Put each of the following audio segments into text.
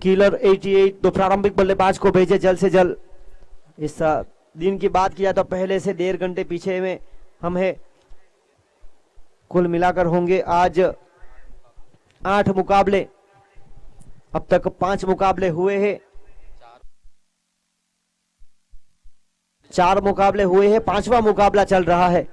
Killer 88 तो प्रारंभिक बल्लेबाज को भेजे जल्द से जल्द। इस दिन की बात किया तो पहले से 1.5 घंटे पीछे में हम है। कुल मिलाकर होंगे आज 8 मुकाबले। अब तक 5 मुकाबले हुए हैं, 4 मुकाबले हुए हैं, 5वां मुकाबला चल रहा है।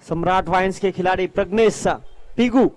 सम्राट वाइन्स के खिलाड़ी प्रज्ञेश पीगू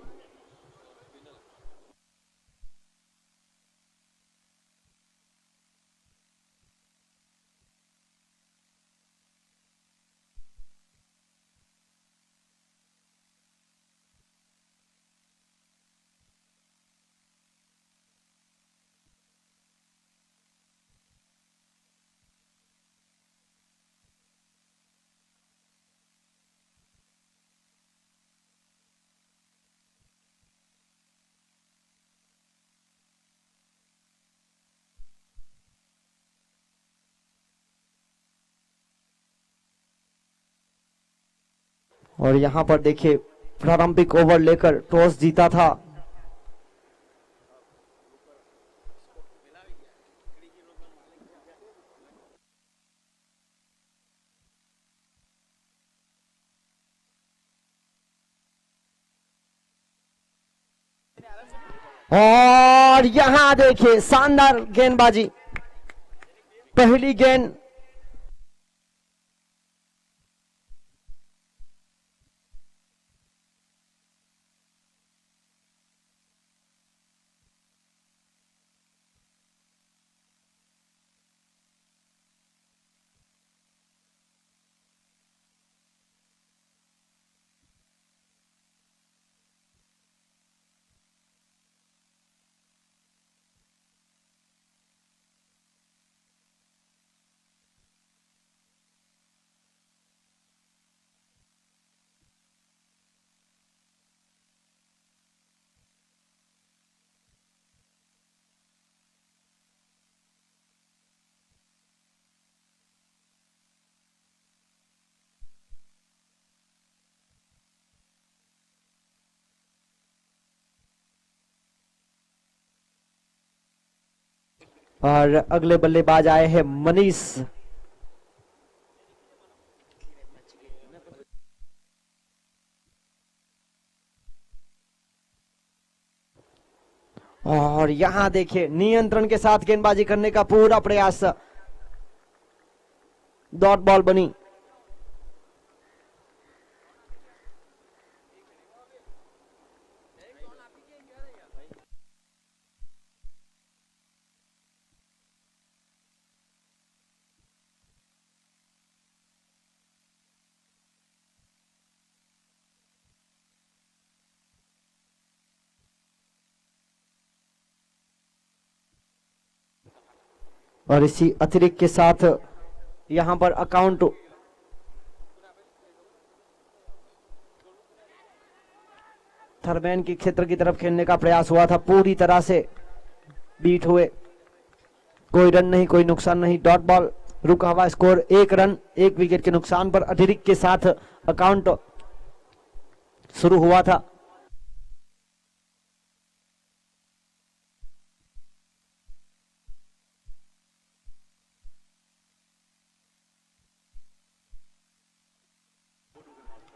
और यहां पर देखिए प्रारंभिक ओवर लेकर टॉस जीता था और यहां देखिए शानदार गेंदबाजी। पहली गेंद और अगले बल्लेबाज आए हैं मनीष। और यहां देखिए नियंत्रण के साथ गेंदबाजी करने का पूरा प्रयास। डॉट बॉल बनी। और इसी अतिरिक्त के साथ यहां पर अकाउंट थर्मैन की क्षेत्र की तरफ खेलने का प्रयास हुआ था, पूरी तरह से बीट हुए। कोई रन नहीं, कोई नुकसान नहीं। डॉट बॉल रुका हुआ स्कोर 1 रन 1 विकेट के नुकसान पर अतिरिक्त के साथ अकाउंट शुरू हुआ था।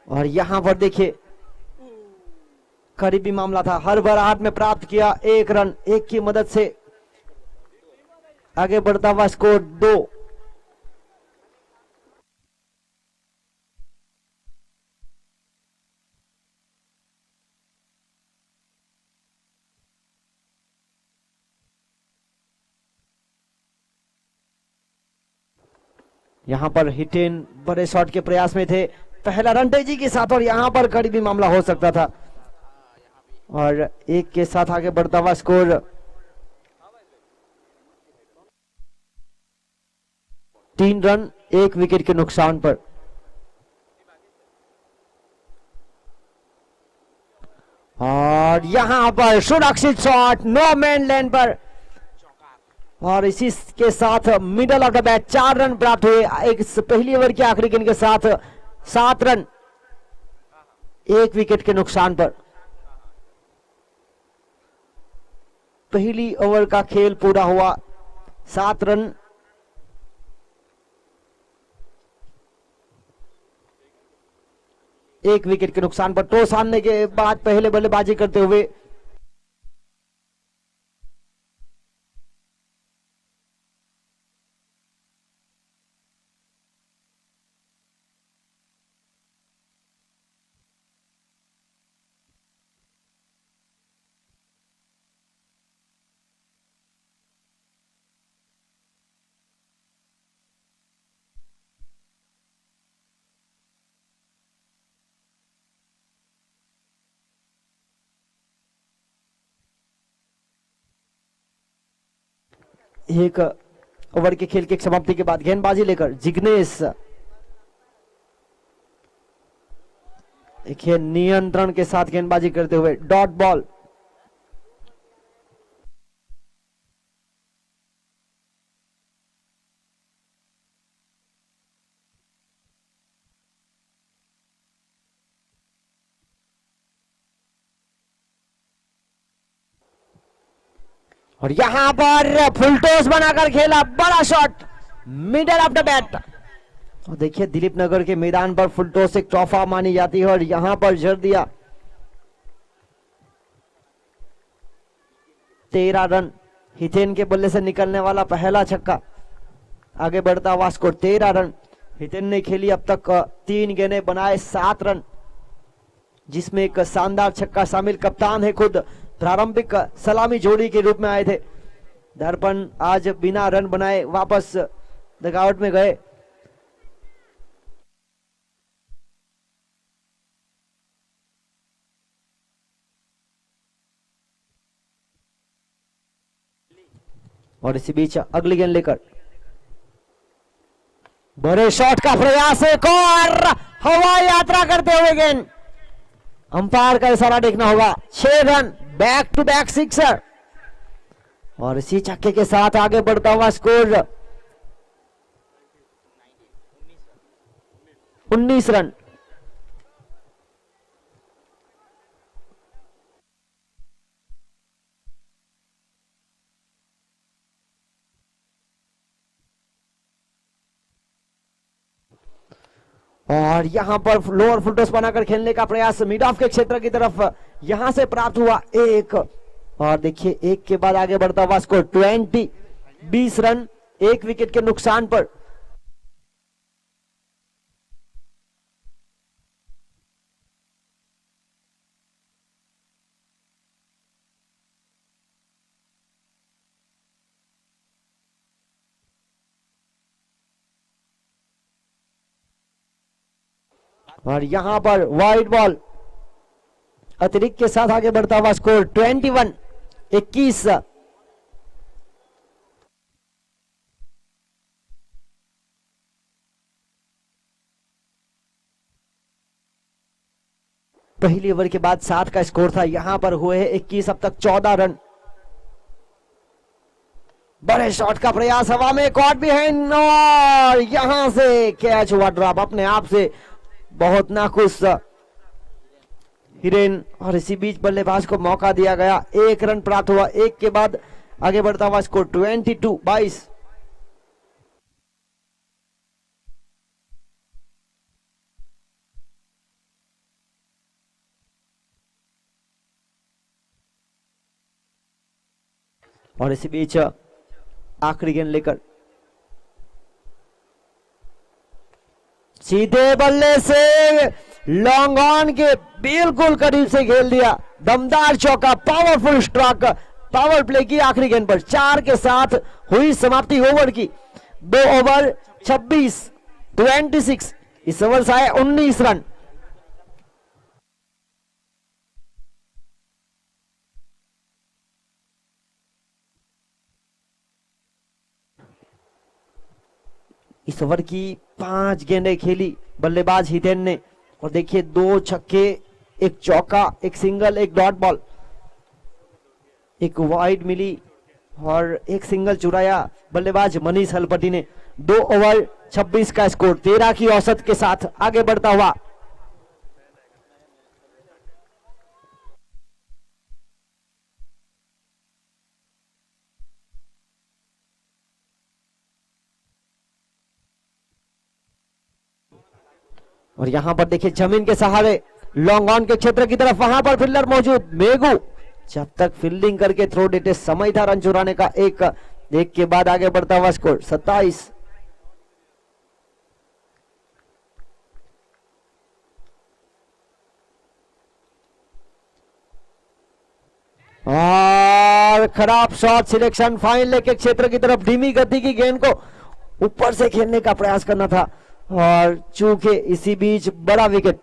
और यहां पर देखिए करीबी मामला था, हर बराहट में प्राप्त किया 1 रन 1 की मदद से आगे बढ़ता हुआ स्कोर 2। यहां पर हिटेन बड़े शॉट के प्रयास में थे, पहला रन तेजी के साथ और यहां पर करीबी मामला हो सकता था। और एक के साथ आगे बढ़ता हुआ स्कोर 3 रन 1 विकेट के नुकसान पर। और यहां पर सुरक्षित शॉट नो मैन लैंड पर और इसी के साथ middle of the bat 4 run प्राप्त हुए। एक पहली ओवर के आखिरी गेंद के साथ 7 रन 1 विकेट के नुकसान पर। पहली ओवर का खेल पूरा हुआ 7 रन 1 विकेट के नुकसान पर। टॉस हारने के बाद पहले बल्लेबाजी करते हुए एक ओवर के खेल की समाप्ति के बाद गेंदबाजी लेकर जिग्नेश देखिए नियंत्रण के साथ गेंदबाजी करते हुए डॉट बॉल। और यहां पर फुल टॉस बनाकर खेला बड़ा shot middle of the bat. और देखिए दिलीप नगर के मैदान पर फुल टॉस एक तोहफा मानी जाती है और यहां पर जड़ दिया। 13 रन हितेन के बल्ले से निकलने वाला पहला छक्का। आगे बढ़ता हुआ स्कोर 13 रन। हितेन ने खेली अब तक 3 गेंदें बनाए 7 रन जिसमें एक शानदार छक्का शामिल। कप्तान है खुद प्रारंभिक सलामी जोड़ी के रूप में आए थे। दर्पण आज बिना रन बनाए वापस डगआउट में गए। और इसी बीच अगली गेंद लेकर बड़े शॉट का प्रयास एक और हवाई यात्रा करते हुए गेंद। अंपायर का इशारा देखना होगा। 6 run back to back sixer और इसी छक्के के साथ आगे बढ़ता हुआ स्कोर 19 रन। और यहां पर लोअर फुल टॉस बनाकर खेलने का प्रयास मिड ऑफ के क्षेत्र की तरफ यहां से प्राप्त हुआ एक। और देखिए एक के बाद आगे बढ़ता हुआ स्कोर 20 रन 1 विकेट के नुकसान पर। और यहां पर वाइड बॉल अतिरिक्त के साथ आगे बढ़ता हुआ स्कोर 21। पहली ओवर के बाद 7 का स्कोर था। यहां पर हुए हैं 21 अब तक 14 रन। बड़े शॉट का प्रयास हवा में कॉट भी है और यहां से कैच हुआ ड्रॉप अपने आप से। बहुत नाखुश हिरेन और इसी बीच बल्लेबाज को मौका दिया गया। 1 रन प्राप्त हुआ। एक के बाद आगे बढ़ता हुआ स्कोर 22। और इसी बीच आखिरी गेंद लेकर सीधे बल्ले से लॉन्ग ऑन के बिल्कुल करीब से खेल दिया। दमदार चौका पावरफुल स्ट्रोक पावर प्ले की आखिरी गेंद पर। 4 के साथ हुई समाप्ति ओवर की। 2 ओवर 26 इस ओवर से आए 19 रन। इस ओवर की 5 गेंदें खेली बल्लेबाज हितेन ने, और देखिए 2 छक्के, 1 चौका, 1 सिंगल, 1 डॉट बॉल, 1 वाइड मिली और 1 सिंगल चुराया बल्लेबाज मनीष हलपति ने। 2 ओवर 26 का स्कोर, 13 की औसत के साथ आगे बढ़ता हुआ। और यहां पर देखिए जमीन के सहारे लॉन्ग ऑन के क्षेत्र की तरफ, वहां पर फील्डर मौजूद मेघू, जब तक फील्डिंग करके थ्रो देते समय था रन चुराने का। एक के बाद आगे बढ़ता हुआ स्कोर 27। और खराब शॉट सिलेक्शन, फाइन लेग के क्षेत्र की तरफ धीमी गति की गेंद को ऊपर से खेलने का प्रयास करना था, और चूंकि इसी बीच बड़ा विकेट।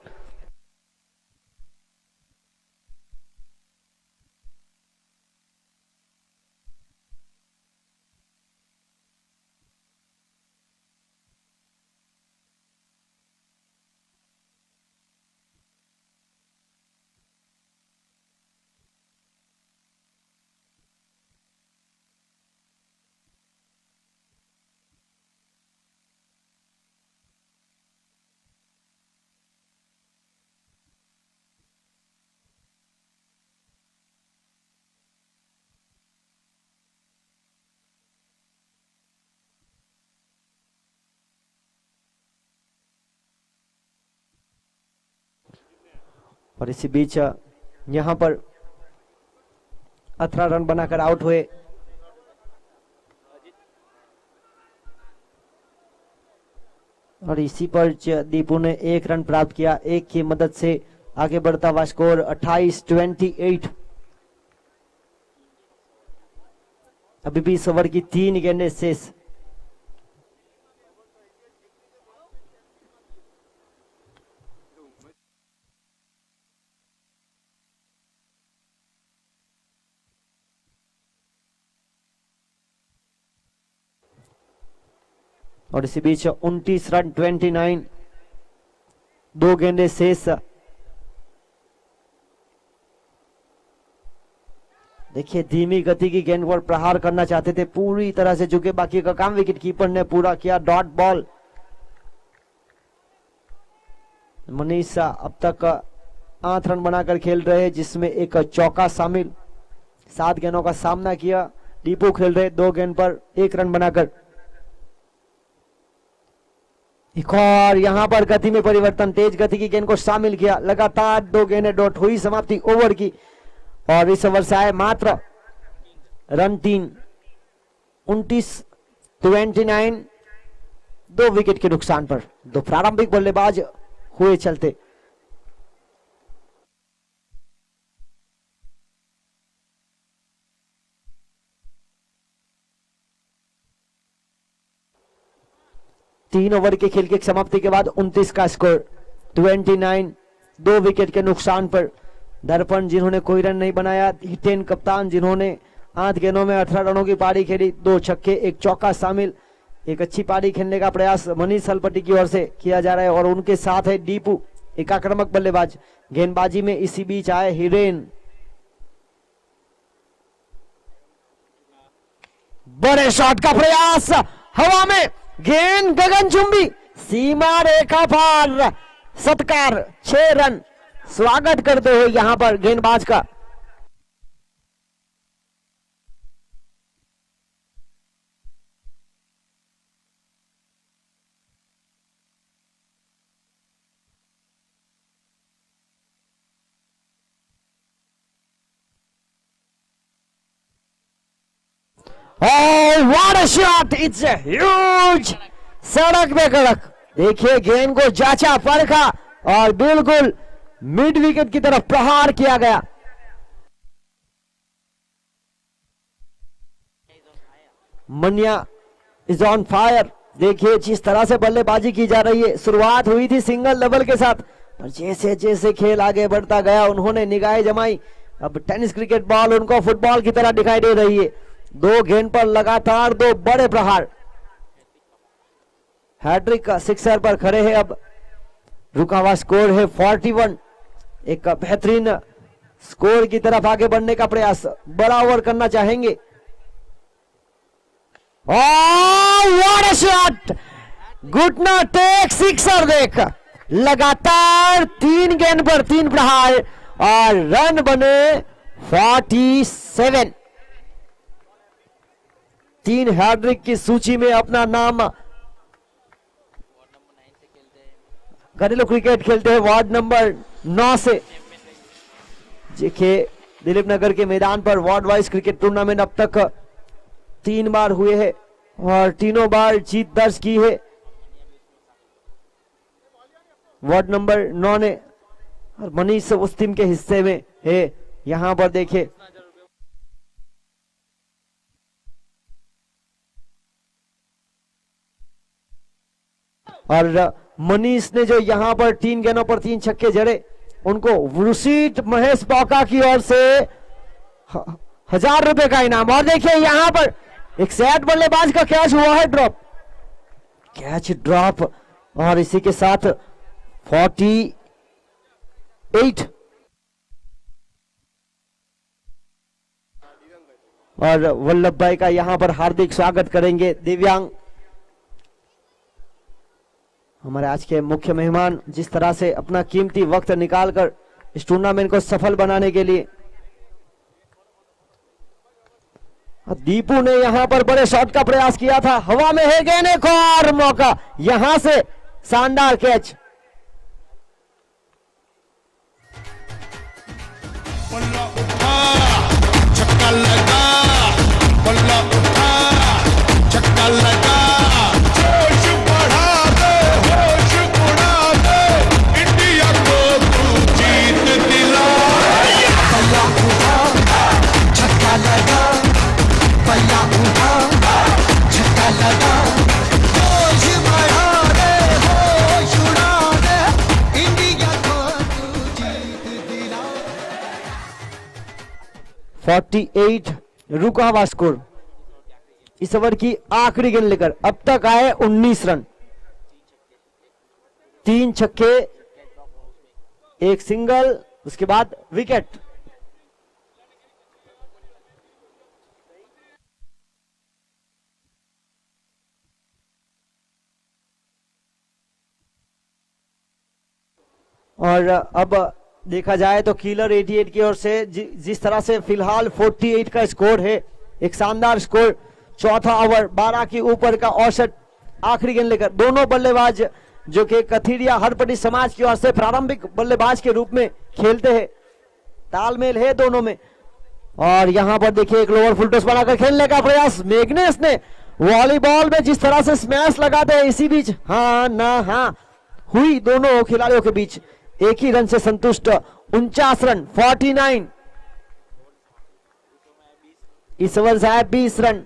और इसी बीच यहां पर 18 रन बनाकर आउट हुए। और इसी पर दीपू ने 1 रन प्राप्त किया, 1 की मदद से आगे बढ़ता हुआ स्कोर 28-28। अभी भी इस ओवर की 3 गेंदें शेष। और इसी बीच 29 रन 29, 2 गेंदें शेष। देखिए धीमी गति की गेंद पर प्रहार करना चाहते थे पूरी तरह से, चूंकि बाकी का काम विकेट कीपर ने पूरा किया। Dot ball. मनीष अब तक 8 रन बनाकर खेल रहे, जिसमें 1 चौका शामिल। 7 गेंदों का सामना किया। दीपू खेल रहे 2 गेंद पर 1 रन बनाकर। एक और यहां पर गति में परिवर्तन, तेज गति की गेंद को शामिल किया। लगातार 2 गेंदें डॉट हुई, समाप्ति ओवर की। और इस ओवर से आए मात्र रन 3। 29-29, 2 विकेट के नुकसान पर 2 प्रारंभिक बल्लेबाज हुए चलते। तीन ओवर के खेल की समाप्ति के बाद 29 का स्कोर 29, 2 विकेट के नुकसान पर। दर्पण जिन्होंने कोई रन नहीं बनाया, हितेन कप्तान जिन्होंने 8 गेंदों में 18 रनों की पारी खेली, 2 छक्के 1 चौका शामिल। एक अच्छी पारी खेलने का प्रयास मनीष हलपति की ओर से किया जा रहा है, और उनके साथ है दीपू, एक आक्रामक बल्लेबाज। गेंदबाजी में इसी बीच आए हिरेन। बड़े शॉट का प्रयास, हवा में गेंद गगनचुंबी, सीमा रेखा पार, सत्कार। 6 रन स्वागत करते हुए यहां पर गेंदबाज का। Oh, what a shot! It's a huge! सड़क पे कड़क। देखिए गेंद को जांचा परखा और बिल्कुल मिड विकेट की तरफ प्रहार किया गया। मनिया इज ऑन फायर। देखिए जिस तरह से बल्लेबाजी की जा रही है, शुरुआत हुई थी सिंगल डबल के साथ, पर जैसे जैसे खेल आगे बढ़ता गया उन्होंने निगाहें जमाई। अब टेनिस क्रिकेट बॉल उनको फुटबॉल की तरह दिखाई दे रही है। 2 गेंद पर लगातार 2 बड़े प्रहार, हैट्रिक का सिक्सर पर खड़े हैं। अब रुका हुआ स्कोर है 41। एक बेहतरीन स्कोर की तरफ आगे बढ़ने का प्रयास, बड़ा ओवर करना चाहेंगे। व्हाट अ शॉट, घुटना टेक सिक्सर देख, लगातार 3 गेंद पर 3 प्रहार और रन बने 47। 3 हैट्रिक की सूची में अपना नाम, घरेलू क्रिकेट खेलते हैं वार्ड नंबर 9 से। देखिए दिलीप नगर के मैदान पर वार्ड वाइज क्रिकेट टूर्नामेंट अब तक 3 बार हुए हैं और तीनों बार जीत दर्ज की है वार्ड नंबर 9 ने, और मनीष उस टीम के हिस्से में है। यहां पर देखिए और मनीष ने जो यहां पर 3 गेंदों पर 3 छक्के जड़े, उनको वृषित महेश पौका की ओर से 1000 रुपए का इनाम। और देखिए यहां पर एक सेट बल्लेबाज का कैच हुआ है, ड्रॉप, कैच ड्रॉप, और इसी के साथ 48। और वल्लभ भाई का यहां पर हार्दिक स्वागत करेंगे दिव्यांग, हमारे आज के मुख्य मेहमान, जिस तरह से अपना कीमती वक्त निकालकर इस टूर्नामेंट को सफल बनाने के लिए। दीपू ने यहां पर बड़े शॉट का प्रयास किया था, हवा में है गेंद, एक और मौका, यहां से शानदार कैच। बल्ला उठा, छक्का लगा, बल्ला उठा, छक्का लगा, जोश बढ़ा दे, होश उड़ा दे, इंडिया को तू जीत दिला। बल्ला उठा, छक्का लगा, बल्ला उठा, छक्का लगा, जोश बढ़ा दे, होश उड़ा दे, इंडिया को तू जीत दिला। 48 रुका हुआ स्कोर। इस ओवर की आखिरी गेंद लेकर अब तक आए 19 रन, 3 छक्के, 1 सिंगल, उसके बाद विकेट। और अब देखा जाए तो किलर 88 की ओर से जिस तरह से फिलहाल 48 का स्कोर है, एक शानदार स्कोर। चौथा ओवर 12 के ऊपर का औसत, आखिरी गेंद लेकर दोनों बल्लेबाज जो कि कथीरिया हरपटी समाज की ओर से प्रारंभिक बल्लेबाज के रूप में खेलते हैं, तालमेल है दोनों में। और यहां पर देखिए एक लोअर फुल टॉस बनाकर खेलने का प्रयास, मैग्नेस ने वॉलीबॉल में जिस तरह से स्मैश लगाते हैं, इसी बीच हाँ ना हाँ हुई दोनों खिलाड़ियों के बीच, एक ही रन से संतुष्ट, 49 रन 49। इस ओवर से आए 20 रन।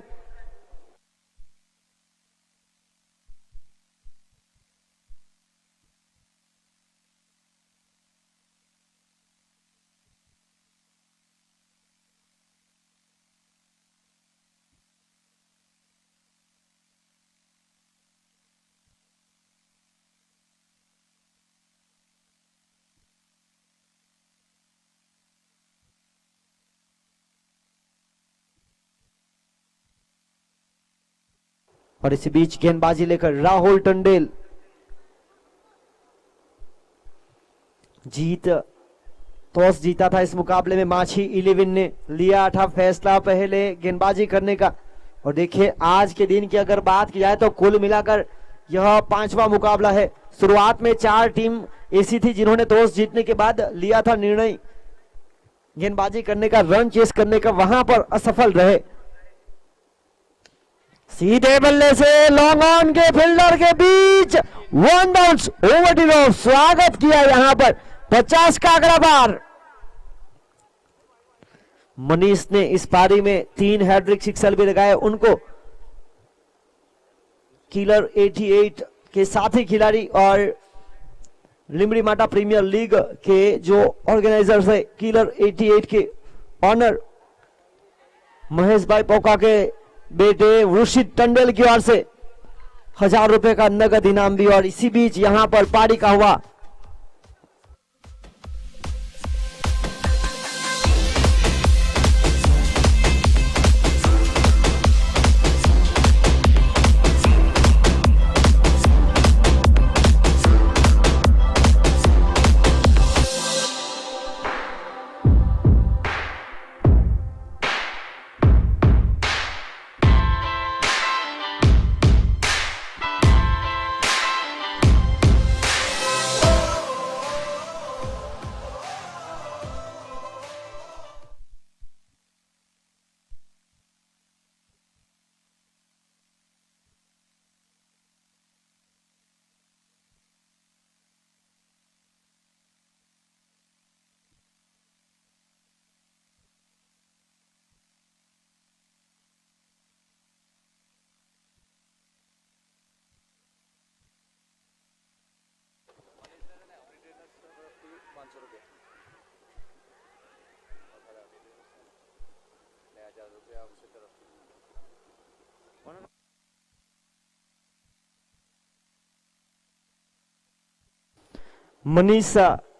और इसी बीच गेंदबाजी लेकर राहुल टंडेल, टॉस जीता था इस मुकाबले में माछी 11 ने, लिया था फैसला पहले गेंदबाजी करने का। और देखिए आज के दिन की अगर बात की जाए तो कुल मिलाकर यह 5वां मुकाबला है। शुरुआत में 4 टीम ऐसी थी जिन्होंने टॉस जीतने के बाद लिया था निर्णय गेंदबाजी करने का, रन चेस करने का, वहां पर असफल रहे। सीधे बल्ले से लॉन्ग ऑन के फील्डर के बीच 1 बाउंस ओवर द रोड, स्वागत किया यहां पर 50 का अगला बार। मनीष ने इस पारी में 3 हैट्रिक सिक्सर भी लगाए, उनको किलर 88 के साथी खिलाड़ी और लिमड़ी माटा प्रीमियर लीग के जो ऑर्गेनाइजर्स है, किलर 88 के ऑनर महेश भाई पोका के बेटे वृषित टंडेल की ओर से 1000 रुपए का नगद इनाम भी। और इसी बीच यहां पर पारी का हुआ मनीष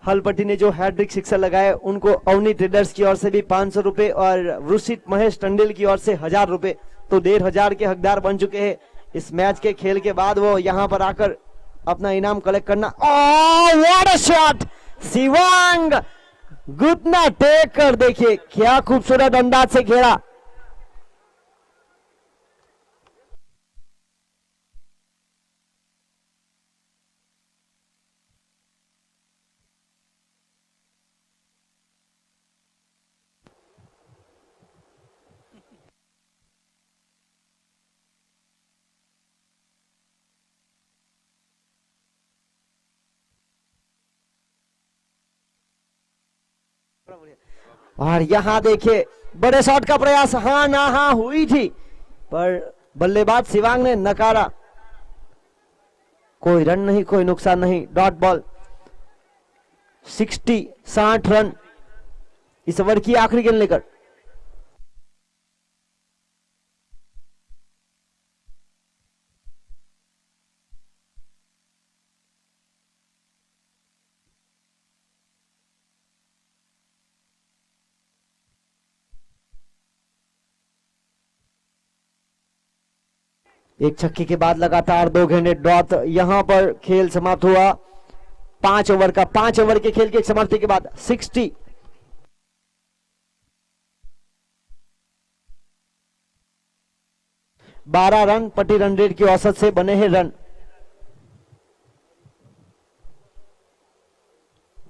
हलपट्टी ने जो हैट्रिक सिक्सर लगाए उनको अवनी ट्रेडर्स की ओर से भी 500 रुपए और वृषित महेश टंडेल की ओर से 1000 रुपए, तो 1500 के हकदार बन चुके हैं। इस मैच के खेल के बाद वो यहां पर आकर अपना इनाम कलेक्ट करना। What a shot! शिवांग घुटना टेक कर देखिए क्या खूबसूरत अंदाज से खेला। और यहां देखिए बड़े शॉट का प्रयास, हाँ ना हाँ हुई थी, पर बल्लेबाज शिवांग ने नकारा। कोई रन नहीं, कोई नुकसान नहीं, डॉट बॉल। 60 रन इस ओवर की आखिरी गेंद लेकर। एक छक्के के बाद लगातार 2 गेंदें ड्रॉप। यहां पर खेल समाप्त हुआ 5 ओवर का। 5 ओवर के खेल की समाप्ति के बाद 60 12 रन प्रति रन रेट की औसत से बने हैं रन।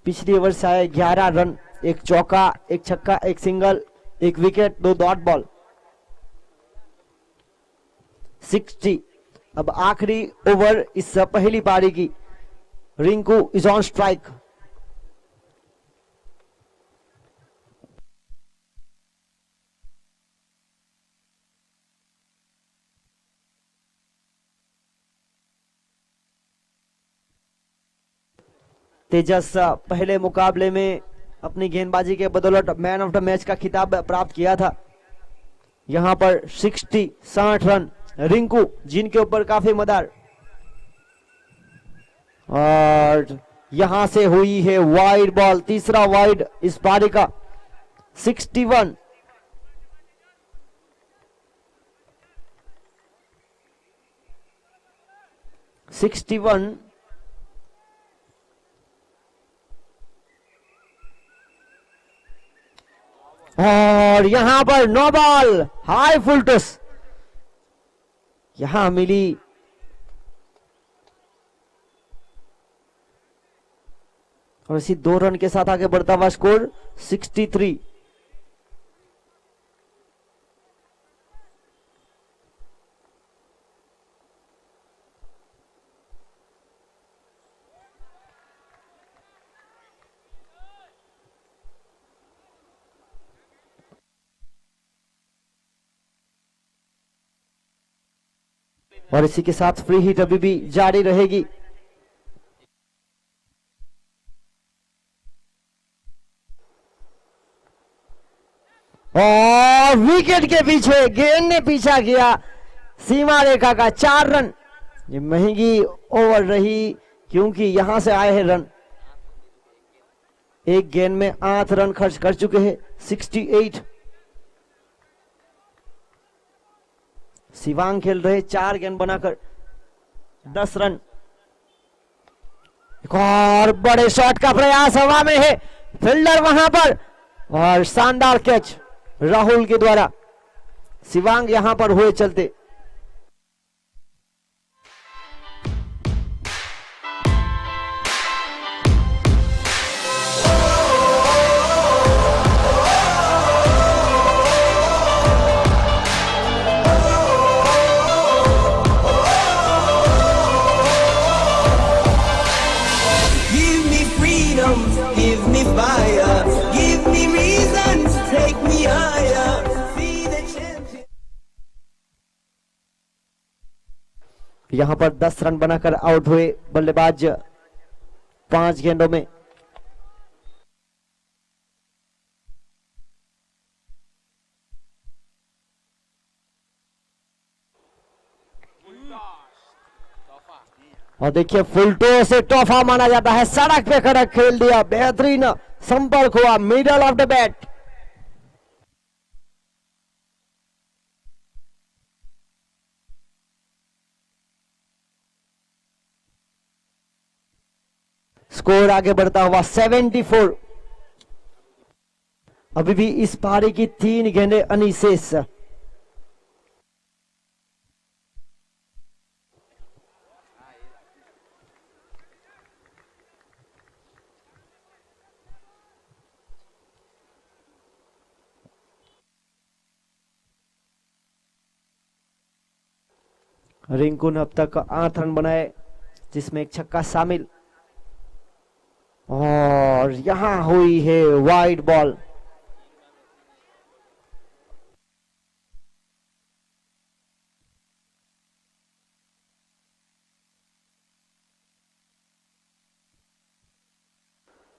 पिछली ओवर से आए 11 रन, एक चौका, एक छक्का, एक सिंगल, एक विकेट, 2 डॉट बॉल। 60। अब आखिरी ओवर इस पहली पारी की। Rinku is on strike. Tejas पहले मुकाबले में अपनी गेंदबाजी के बदौलत मैन ऑफ द मैच का खिताब प्राप्त किया था। यहां पर 60 रन रिंकू, जिनके ऊपर काफी मदार। और यहां से हुई है वाइड बॉल, तीसरा वाइड इस पारी का। 61। और यहां पर no ball, high full toss यहां मिली। और इसी 2 रन के साथ आगे बढ़ता हुआ स्कोर 63। और इसी के साथ फ्री हिट अभी भी जारी रहेगी। और विकेट के पीछे गेंद ने पीछा किया सीमा रेखा का 4 रन। ये महंगी ओवर रही क्योंकि यहां से आए हैं रन। एक गेंद में 8 रन खर्च कर चुके हैं 68। शिवांग खेल रहे 4 गेंद बनाकर 10 रन। एक और बड़े शॉट का प्रयास हवा में है, फील्डर वहां पर और शानदार कैच राहुल के द्वारा। शिवांग यहां पर हुए चलते। Give me fire, give me reason to take me higher. See the champion. यहां पर 10 रन बनाकर आउट हुए बल्लेबाज 5 गेंदों में। और देखिए फुलटो से तोहफा माना जाता है, सड़क पे खड़ा खेल दिया, बेहतरीन संपर्क हुआ middle of the bat. Score आगे बढ़ता हुआ 74। अभी भी इस पारी की 3 गेंदें अनिशेष। रिंकू ने अब तक 8 रन बनाए जिसमें एक छक्का शामिल। और यहां हुई है वाइड बॉल।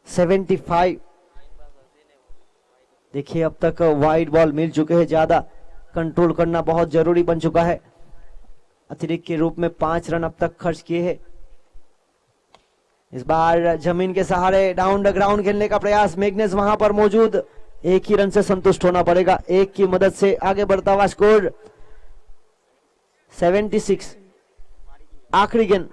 $75। देखिए अब तक वाइड बॉल मिल चुके हैं, ज्यादा कंट्रोल करना बहुत जरूरी बन चुका है। अतिरिक्त के रूप में 5 रन अब तक खर्च किए हैं। इस बार जमीन के सहारे डाउन द ग्राउंड खेलने का प्रयास, मैग्नेस वहां पर मौजूद, एक ही रन से संतुष्ट होना पड़ेगा। एक की मदद से आगे बढ़ता हुआ स्कोर 76। आखिरी गेंद।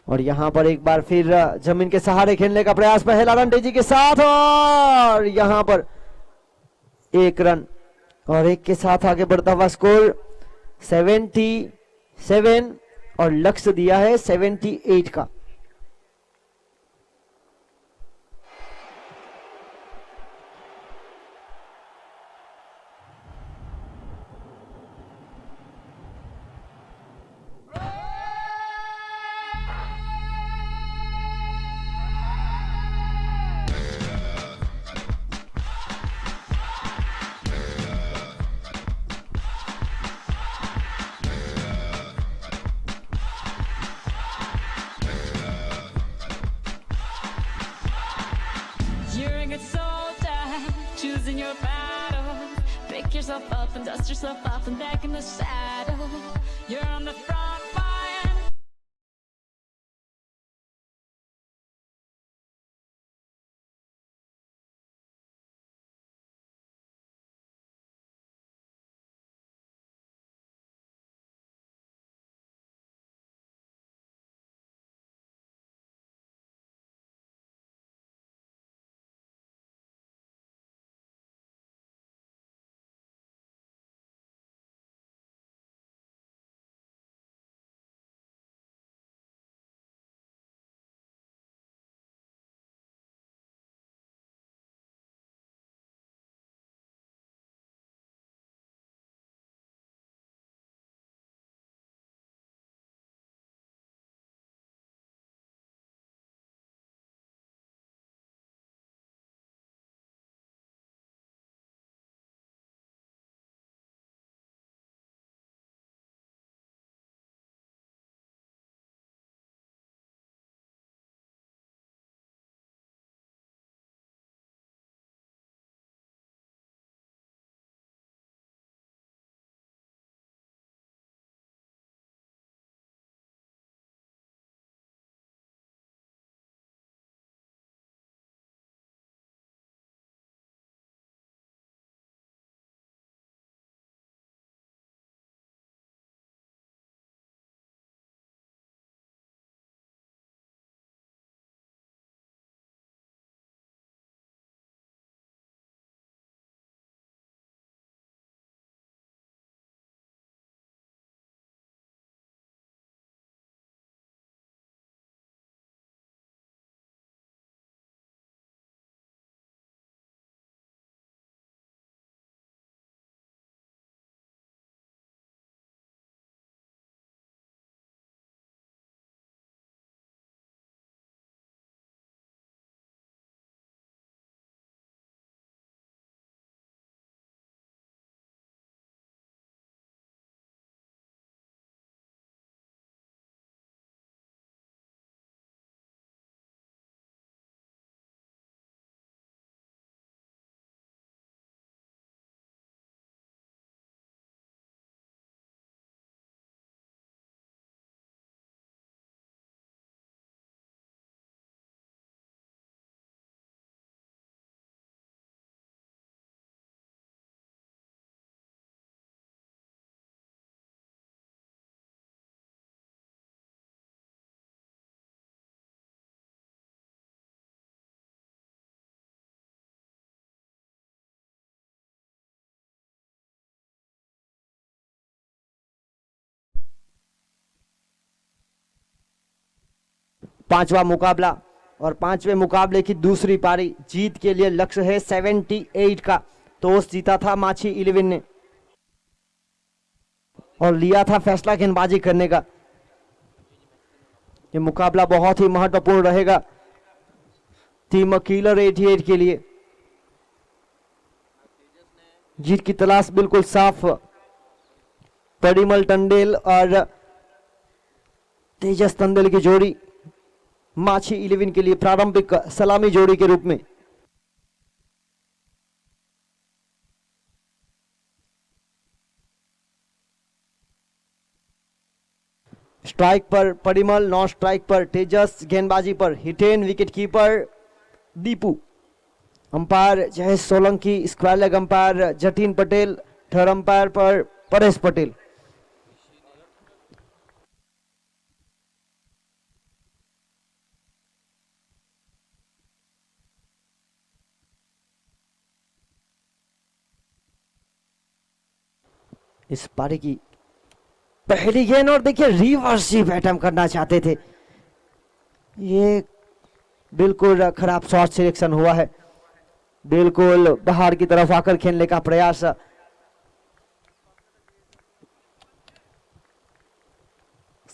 और यहां पर एक बार फिर जमीन के सहारे खेलने का प्रयास, पहला रन तेजी के साथ और यहां पर 1 रन और 1 के साथ आगे बढ़ता हुआ स्कोर 77 और लक्ष्य दिया है 78 का। You're a good soldier, choosing your battle. Pick yourself up and dust yourself off and back in the saddle. You're on the front पांचवा मुकाबला और पांचवें मुकाबले की दूसरी पारी। जीत के लिए लक्ष्य है 78 का। टॉस जीता था माछी 11 ने और लिया था फैसला गेंदबाजी करने का। ये मुकाबला बहुत ही महत्वपूर्ण रहेगा टीम किलर 88 के लिए। जीत की तलाश बिल्कुल साफ। परिमल टंडेल और तेजस टंडेल की जोड़ी माछी 11 के लिए प्रारंभिक सलामी जोड़ी के रूप में। स्ट्राइक पर परिमल, नॉन स्ट्राइक पर तेजस, गेंदबाजी पर Hiten, wicket keeper Deepu, umpire Jayesh Solanki, square leg umpire Jatin Patel, third umpire पर परेश पटेल। इस पारी की पहली गेंद और देखिए रिवर्सिव अटैम्प्ट करना चाहते थे। ये बिल्कुल खराब शॉट सिलेक्शन हुआ है। बिल्कुल बाहर की तरफ आकर खेलने का प्रयास।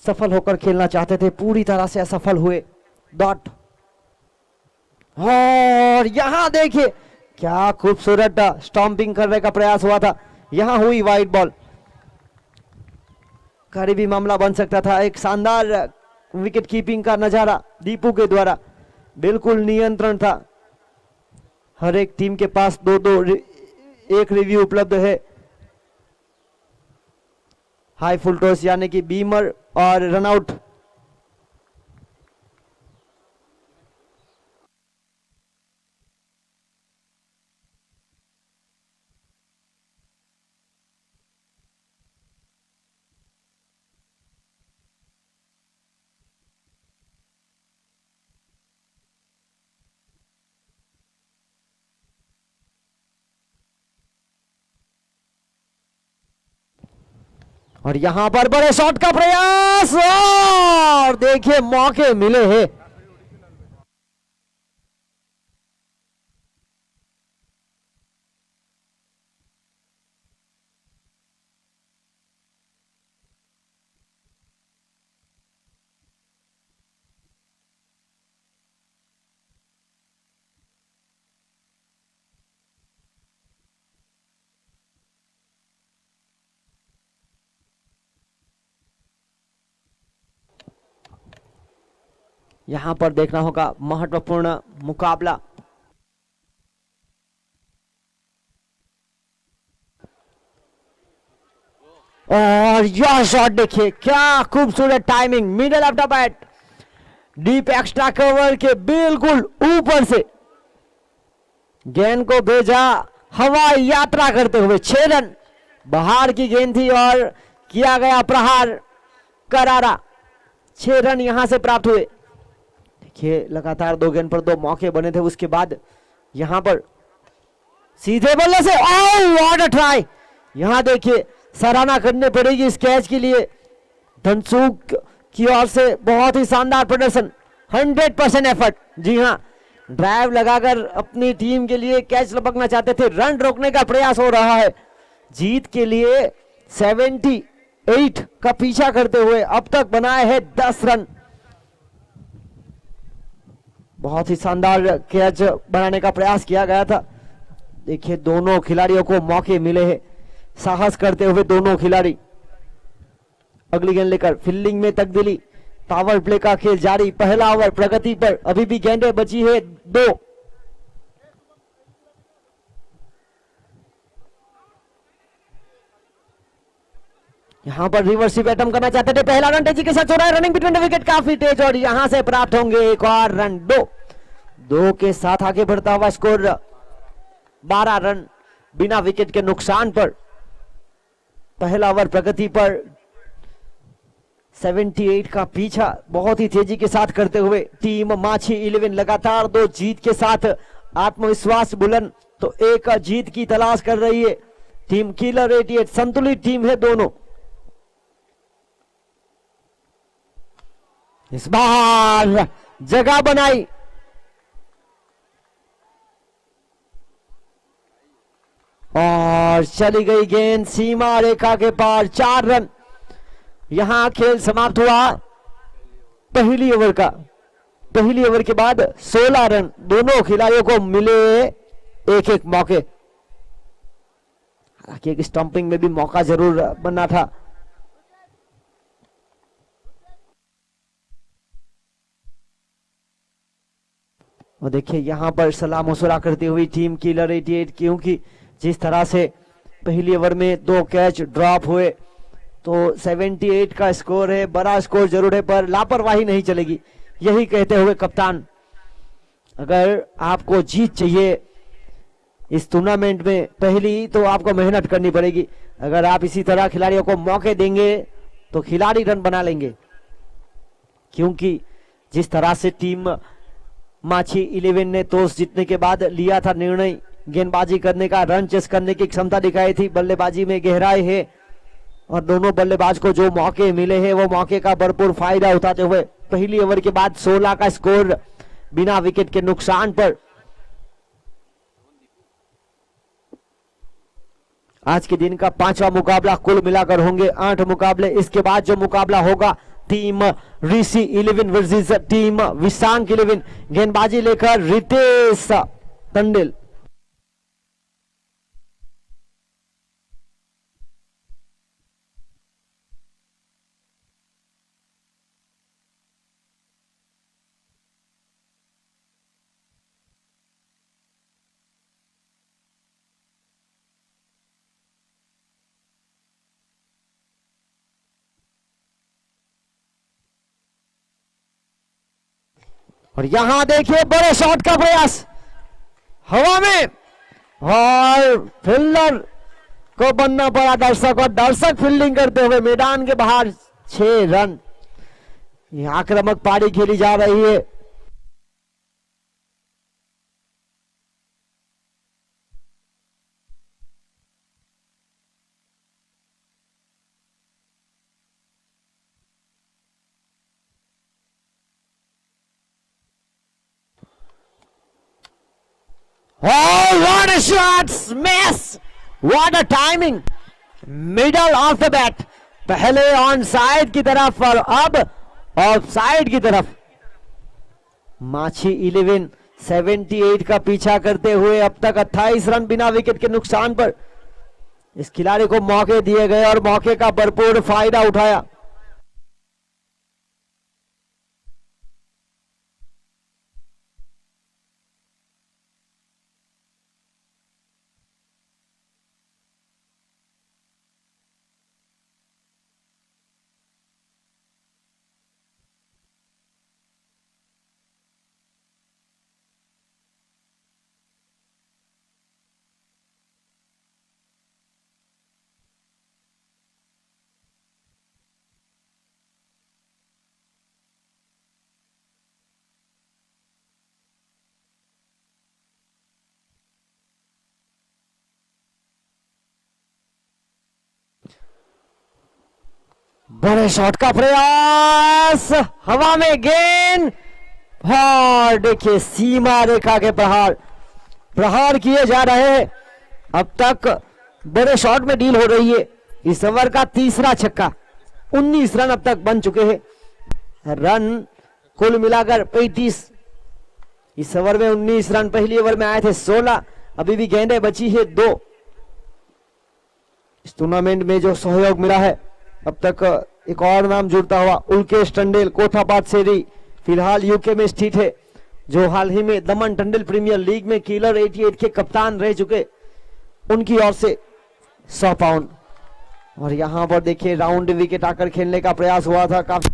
सफल होकर खेलना चाहते थे, पूरी तरह से असफल हुए। डॉट और यहां देखिए क्या खूबसूरत स्टॉम्पिंग करने का प्रयास हुआ था। यहां हुई वाइड बॉल। करीबी मामला बन सकता था। एक शानदार विकेट कीपिंग का नजारा दीपू के द्वारा। बिल्कुल नियंत्रण था। हर एक टीम के पास एक रिव्यू उपलब्ध है। हाई फुल टॉस यानी कि बीमर और रनआउट। और यहां पर बड़े शॉट का प्रयास और देखिए मौके मिले हैं। यहां पर देखना होगा महत्वपूर्ण मुकाबला। और यह शॉट देखिए क्या खूबसूरत timing, middle of the bat, deep extra cover के बिल्कुल ऊपर से गेंद को भेजा हवाई यात्रा करते हुए। 6 रन। बाहर की गेंद थी और किया गया प्रहार करारा। 6 रन यहां से प्राप्त हुए। देखिए लगातार 2 गेंद पर 2 मौके बने थे। उसके बाद यहां पर सीधे बल्ले से व्हाट अ ट्राई। यहां देखिए सराहना करनी पड़ेगी इस कैच के लिए। धनसुख की ओर से बहुत ही शानदार प्रदर्शन, 100% एफर्ट। जी हां, ड्राइव लगाकर अपनी टीम के लिए कैच लपकना चाहते थे। रन रोकने का प्रयास हो रहा है। जीत के लिए 78 का पीछा करते हुए अब तक बनाए हैं 10 रन। बहुत ही शानदार कैच बनाने का प्रयास किया गया था। देखिए दोनों खिलाड़ियों को मौके मिले हैं, साहस करते हुए दोनों खिलाड़ी। अगली गेंद लेकर फील्डिंग में तब्दीली, पावर प्ले का खेल जारी। पहला ओवर प्रगति पर, अभी भी गेंदें बची है 2। यहां पर रिवर्सिव अटेम्प्ट करना चाहते थे। पहला रन तेजी के साथ हो रहा है। रनिंग बिटवीन द विकेट काफी तेज और यहां से प्राप्त होंगे एक और रन। 2 के साथ आगे बढ़ता हुआ स्कोर 12 रन बिना विकेट के नुकसान पर। पहला ओवर प्रगति पर 78 का पीछा बहुत ही तेजी के साथ करते हुए टीम माछी 11 लगातार 2 जीत के साथ आत्मविश्वास बुलंद तो एक जीत की तलाश कर रही है। टीम किलर 88 संतुलित टीम है दोनों। इस बार जगह बनाई। और चली गई गेंद सीमा रेखा के पार, 4 रन। यहां खेल समाप्त हुआ पहली ओवर का। पहली ओवर के बाद 16 रन, दोनों खिलाड़ियों को मिले एक एक मौके। हालांकि एक स्टंपिंग में भी मौका जरूर बनना था। और देखिए यहां पर सलाह मशुरा करती हुई टीम किलर 88, क्योंकि जिस तरह से पहली ओवर में 2 कैच ड्रॉप हुए तो 78 का स्कोर है, बड़ा स्कोर जरूर है, पर लापरवाही नहीं चलेगी। यही कहते हुए कप्तान, अगर आपको जीत चाहिए इस टूर्नामेंट में पहली, तो आपको मेहनत करनी पड़ेगी। अगर आप इसी तरह खिलाड़ियों को मौके देंगे तो खिलाड़ी रन बना लेंगे, क्योंकि जिस तरह से टीम माछी 11 ने टॉस जीतने के बाद लिया था निर्णय गेंदबाजी करने का, रन चेस करने की क्षमता दिखाई थी, बल्लेबाजी में गहराई है और दोनों बल्लेबाज को जो मौके मिले हैं वो मौके का भरपूर फायदा उठाते हुए पहली ओवर के बाद 16 का स्कोर बिना विकेट के नुकसान पर। आज के दिन का 5वां मुकाबला, कुल मिलाकर होंगे 8 मुकाबले। इसके बाद जो मुकाबला होगा टीम ऋषि 11 वर्सेस टीम विशांक 11। गेंदबाजी लेकर रितेश टंडेल। और यहां देखिए बड़े शॉट का प्रयास हवा में, और फील्डर को बनना पड़ा दर्शक, और दर्शक फील्डिंग करते हुए मैदान के बाहर 6 रन। यह आक्रामक पारी खेली जा रही है। Oh, what a shot! Smash! What a timing! Middle of the bat. पहले ऑन साइड की तरफ और अब ऑफ साइड की तरफ। माछी 11 78 का पीछा करते हुए अब तक 28 रन बिना विकेट के नुकसान पर। इस खिलाड़ी को मौके दिए गए और मौके का भरपूर फायदा उठाया। बड़े शॉट का प्रयास, हवा में गेंद, और देखिए सीमा रेखा के प्रहार किए जा रहे हैं। अब तक बड़े शॉट में डील हो रही है। इस ओवर का तीसरा छक्का, 19 रन अब तक बन चुके हैं। रन कुल मिलाकर 35। इस ओवर में 19 रन, पहली ओवर में आए थे 16। अभी भी गेंदें बची है 2। इस टूर्नामेंट में जो सहयोग मिला है, अब तक एक और नाम जुड़ता हुआ उल्केश टंडेल, कोठापात सेरी, फिलहाल यूके में स्थित है, जो हाल ही में दमन टंडेल प्रीमियर लीग में किलर 88 के कप्तान रह चुके। उनकी ओर से 100 पाउंड। और यहां पर देखिए राउंड विकेट आकर खेलने का प्रयास हुआ था, काफी